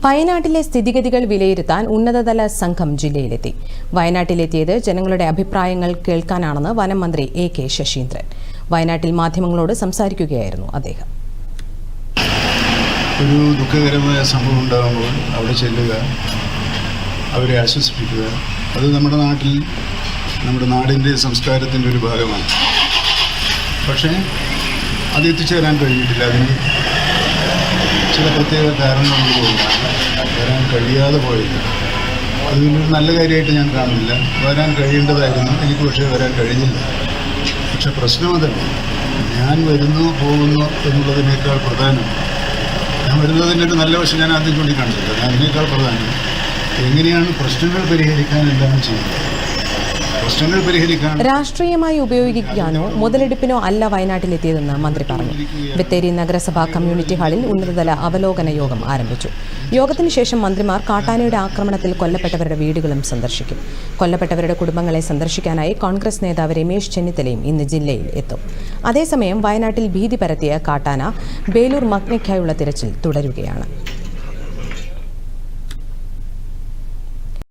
വയനാട്ടിലെ സ്ഥിതിഗതികൾ വിലയിരുത്താൻ ഉന്നതതല സംഘം ജില്ലയിലെത്തി. വയനാട്ടിലെത്തിയത് ജനങ്ങളുടെ അഭിപ്രായങ്ങൾ കേൾക്കാനാണെന്ന് വനം മന്ത്രി എ.കെ. ശശീന്ദ്രൻ. വയനാട്ടിൽ മാധ്യമങ്ങളോട് സംസാരിക്കുകയായിരുന്നു അദ്ദേഹം. ഒരു ദുഃഖകരമായ സംഭവം ഉണ്ടാകുമ്പോൾ അവിടെ ചെല്ലുക, അവരെ ആശ്വസിപ്പിക്കുക, അത് നമ്മുടെ നാടിൻ്റെ സംസ്കാരത്തിൻ്റെ ഒരു ഭാഗമാണ്. പക്ഷേ അത് എത്തിച്ചേരാൻ കഴിഞ്ഞിട്ടില്ല. അതിന് ചില പ്രത്യേക കാരണങ്ങളുകൊണ്ടാണ് വരാൻ കഴിയാതെ പോയത്. അതൊരു നല്ല കാര്യമായിട്ട് ഞാൻ കാണുന്നില്ല. വരാൻ കഴിയേണ്ടതായിരുന്നു, എനിക്ക് പക്ഷേ വരാൻ കഴിഞ്ഞില്ല. പക്ഷെ പ്രശ്നം അതല്ല, ഞാൻ വരുന്നു പോകുന്നു എന്നുള്ളതിനേക്കാൾ പ്രധാനം, ഞാൻ വരുന്നതിൻ്റെ ഒരു നല്ല വശം ഞാൻ ആദ്യം ചൂണ്ടിക്കാണിച്ചില്ല. അതിനേക്കാൾ പ്രധാനം എങ്ങനെയാണ് പ്രശ്നങ്ങൾ പരിഹരിക്കാൻ എന്താണ് ചെയ്യുന്നത്. പ്രശ്നങ്ങൾ പരിഹരിക്കാൻ രാഷ്ട്രീയമായി ഉപയോഗിക്കാനോ മുതലെടുപ്പിനോ അല്ല വയനാട്ടിലെത്തിയതെന്ന് മന്ത്രി പറഞ്ഞു. ബത്തേരി നഗരസഭാ കമ്മ്യൂണിറ്റി ഹാളിൽ ഉന്നതതല അവലോകന യോഗം ആരംഭിച്ചു. യോഗത്തിന് ശേഷം മന്ത്രിമാർ കാട്ടാനയുടെ ആക്രമണത്തിൽ കൊല്ലപ്പെട്ടവരുടെ വീടുകളും സന്ദർശിക്കും. കൊല്ലപ്പെട്ടവരുടെ കുടുംബങ്ങളെ സന്ദർശിക്കാനായി കോൺഗ്രസ് നേതാവ് രമേശ് ചെന്നിത്തലയും ഇന്ന് ജില്ലയിൽ എത്തും. അതേസമയം വയനാട്ടിൽ ഭീതി പരത്തിയ കാട്ടാന ബേലൂർ മഗ്നയ്ക്കായുള്ള തിരച്ചിൽ തുടരുകയാണ്.